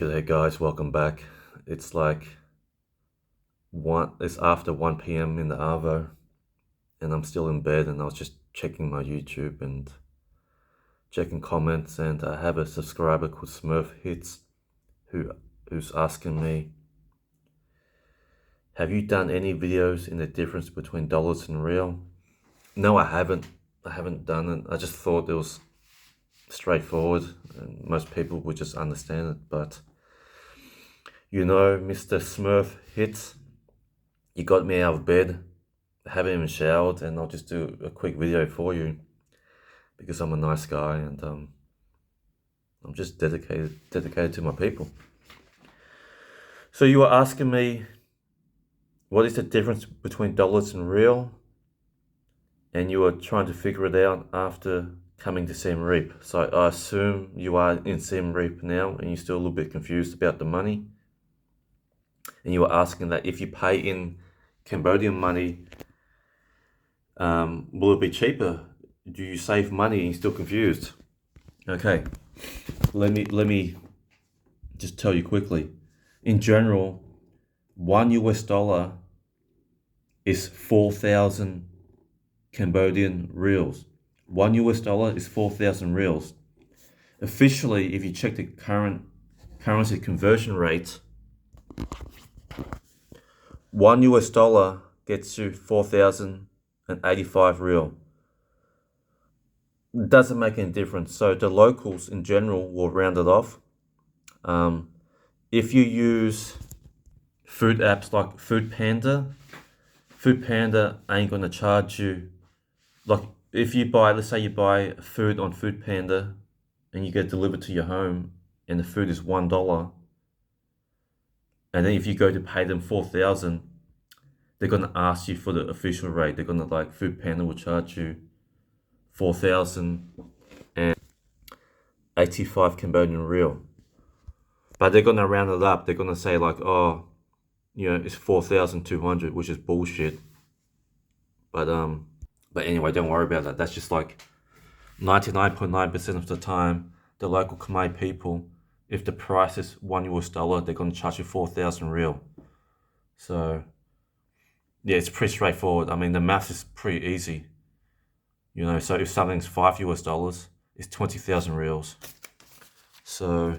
G'day guys, welcome back. It's like it's after 1 p.m. in the Arvo and I'm still in bed, and I was just checking my YouTube and checking comments, and I have a subscriber called Smurf Hits who's asking me, have you done any videos in the difference between dollars and real? No, I haven't. I haven't done it. I just thought it was straightforward and most people would just understand it, but you know, Mr. Smurf Hits, you got me out of bed, I haven't even showered, and I'll just do a quick video for you because I'm a nice guy, and I'm just dedicated to my people. So you were asking me, what is the difference between dollars and real? And you were trying to figure it out after coming to Siem Reap. So I assume you are in Siem Reap now and you're still a little bit confused about the money. And you were asking that if you pay in Cambodian money, will it be cheaper? Do you save money and you're still confused? Okay, let me just tell you quickly. In general, $1 is 4,000 Cambodian reals. $1 is 4,000 reals. Officially, if you check the current currency conversion rate, $1 gets you 4,085 real. It doesn't make any difference. So the locals in general will round it off. If you use food apps like Food Panda ain't gonna charge you. Like if you buy, let's say you buy food on Food Panda and you get it delivered to your home and the food is $1, and then if you go to pay them 4,000, they're gonna ask you for the official rate. They're gonna, like, Food Panda will charge you 4,085 Cambodian real. But they're gonna round it up. They're gonna say like, oh, you know, it's 4,200, which is bullshit. But anyway, don't worry about that. That's just like 99.9% of the time, the local Khmer people, if the price is $1, they're gonna charge you 4,000 real. So yeah, it's pretty straightforward. I mean, the math is pretty easy. You know, so if something's $5, it's 20,000 reals. So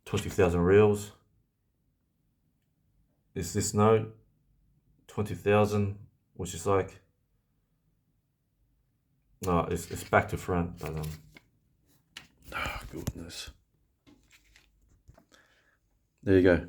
20,000 reals is this note, 20,000, which is like, no, it's back to front, but oh goodness. There you go.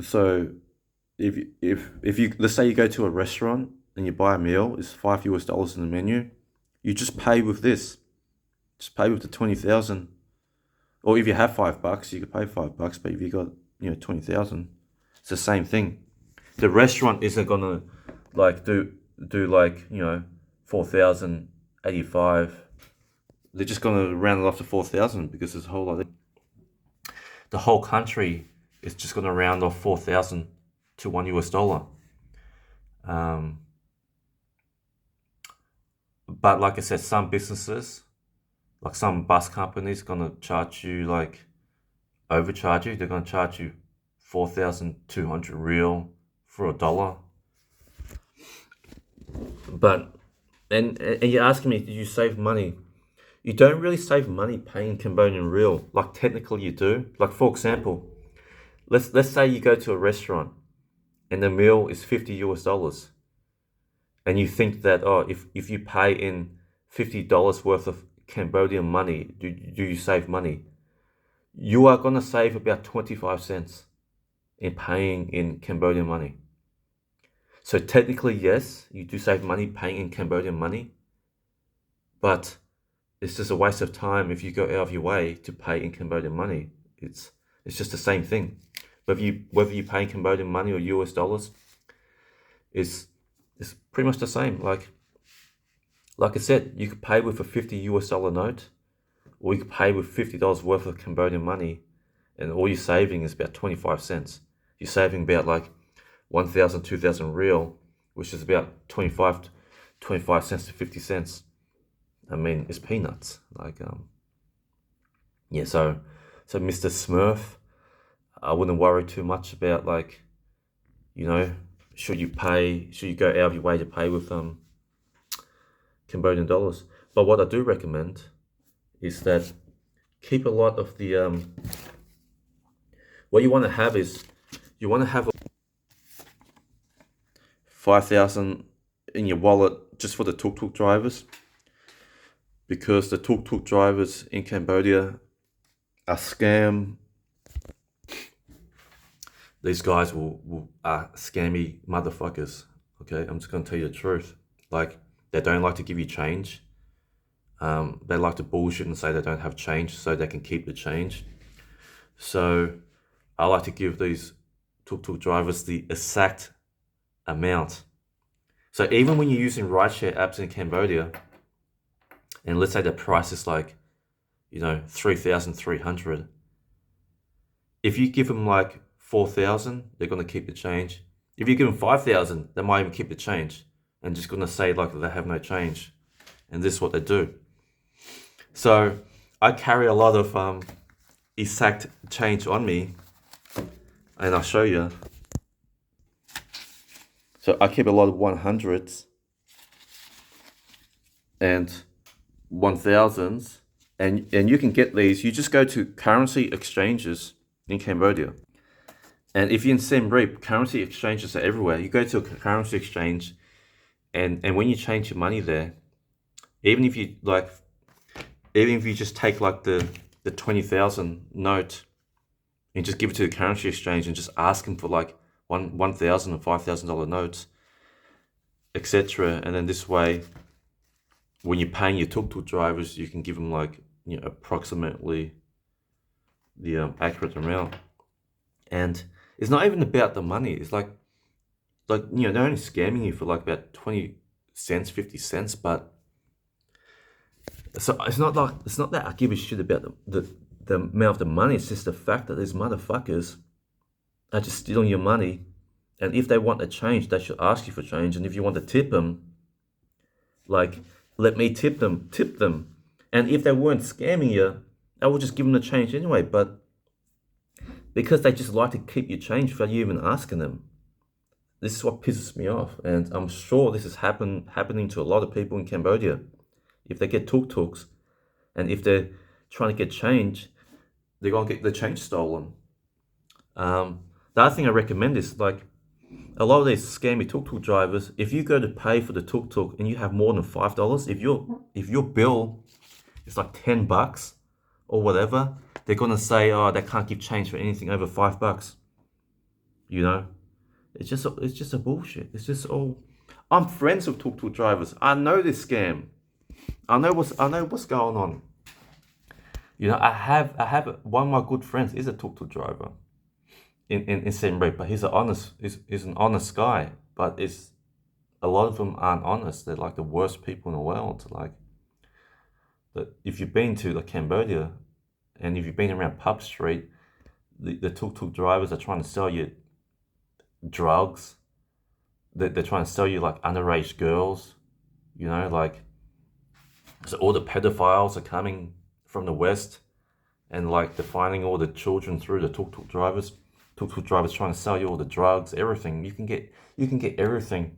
So if you let's say you go to a restaurant and you buy a meal, it's $5 in the menu, you just pay with this. Just pay with the 20,000. Or if you have $5, you could pay $5. But if you got, you know, 20,000, it's the same thing. The restaurant isn't gonna like do like, you know, 4,085. They're just gonna round it off to 4,000 because there's a whole lot. The whole country is just gonna round off 4,000 to $1. But like I said, some businesses, like some bus companies, gonna charge you, like, overcharge you. They're gonna charge you 4,200 real for $1. But and you're asking me, do you save money? You don't really save money paying Cambodian real. Like, technically you do. Like, for example, let's say you go to a restaurant and the meal is $50, and you think that, oh, if you pay in $50 worth of Cambodian money, do you save money? You are gonna save about 25 cents in paying in Cambodian money. So technically, yes, you do save money paying in Cambodian money, but it's just a waste of time if you go out of your way to pay in Cambodian money. It's just the same thing. Whether you pay in Cambodian money or US dollars, it's pretty much the same. Like I said, you could pay with a $50 note, or you could pay with $50 worth of Cambodian money, and all you're saving is about 25 cents. You're saving about like 1,000, 2,000 real, which is about 25 cents to 50 cents. I mean, it's peanuts. Like, yeah, so So Mr. Smurf, I wouldn't worry too much about, like, you know, should you go out of your way to pay with Cambodian dollars. But what I do recommend is that keep a lot of the what you want to have is you want to have 5,000 in your wallet just for the tuk-tuk drivers, because the tuk-tuk drivers in Cambodia are scam. These guys are scammy motherfuckers. Okay, I'm just gonna tell you the truth. Like, they don't like to give you change. They like to bullshit and say they don't have change so they can keep the change. So I like to give these tuk-tuk drivers the exact amount. So even when you're using rideshare apps in Cambodia, and let's say the price is like, 3,300. If you give them like 4,000, they're gonna keep the change. If you give them 5,000, they might even keep the change and just gonna say like they have no change. And this is what they do. So I carry a lot of exact change on me, and I'll show you. So I keep a lot of 100s and 1,000s, and you can get these. You just go to currency exchanges in Cambodia. And if you're in Siem Reap, currency exchanges are everywhere. You go to a currency exchange, and when you change your money there, even if you just take like the 20,000 note and just give it to the currency exchange and just ask them for like $1,000 and $5,000 notes, etc. And then this way, when you're paying your tuk-tuk drivers, you can give them like, approximately the accurate amount. And it's not even about the money. It's like they're only scamming you for like about 20 cents, 50 cents. But so it's not that I give a shit about the amount of the money. It's just the fact that these motherfuckers are just stealing your money. And if they want a change, they should ask you for change. And if you want to tip them, like, let me tip them. And if they weren't scamming you, I would just give them the change anyway. But because they just like to keep your change without you even asking them, this is what pisses me off. And I'm sure this is happening to a lot of people in Cambodia. If they get tuk-tuks, and if they're trying to get change, they're going to get the change stolen. The other thing I recommend is, like, a lot of these scammy tuk-tuk drivers, if you go to pay for the tuk-tuk and you have more than $5, if your bill is like $10 or whatever, they're gonna say, oh, they can't give change for anything over $5. It's just a bullshit. It's just all. I'm friends with tuk-tuk drivers. I know this scam. I know what's going on. I have one of my good friends is a tuk-tuk driver in Siem Reap, but he's an honest guy. But a lot of them aren't honest. They're like the worst people in the world. Like, if you've been to Cambodia, and if you've been around Pub Street, the tuk-tuk drivers are trying to sell you drugs. They're trying to sell you like underage girls, like. So all the pedophiles are coming from the West, and like they're finding all the children through the tuk-tuk drivers. Tuk-tuk drivers trying to sell you all the drugs, everything. You can get everything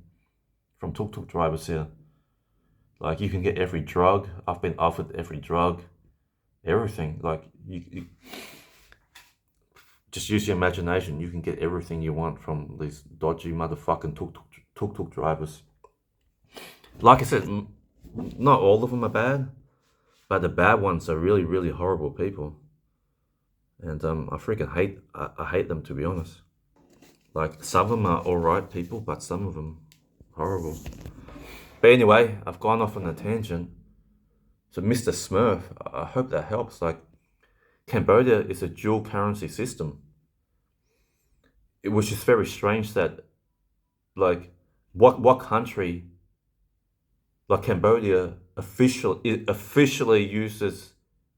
from tuk-tuk drivers here. Like, you can get every drug. I've been offered every drug, everything. Like, you just use your imagination. You can get everything you want from these dodgy motherfucking tuk-tuk drivers. Like I said, not all of them are bad, but the bad ones are really, really horrible people. And I freaking hate them, to be honest. Like, some of them are alright people, but some of them horrible. But anyway, I've gone off on a tangent. So Mr. Smurf, I hope that helps. Like, Cambodia is a dual currency system, which is very strange that, like, what country like Cambodia officially uses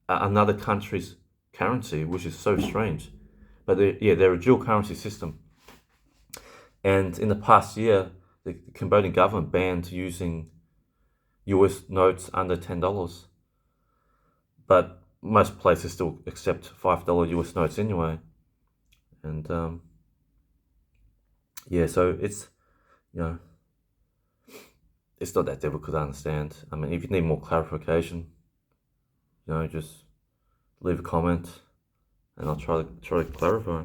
another country's currency, which is so strange. But they're a dual currency system. And in the past year, the Cambodian government banned using US notes under $10. But most places still accept $5 US notes anyway. And yeah, so it's, you know, it's not that difficult to understand. I mean, if you need more clarification, just leave a comment and I'll try to clarify.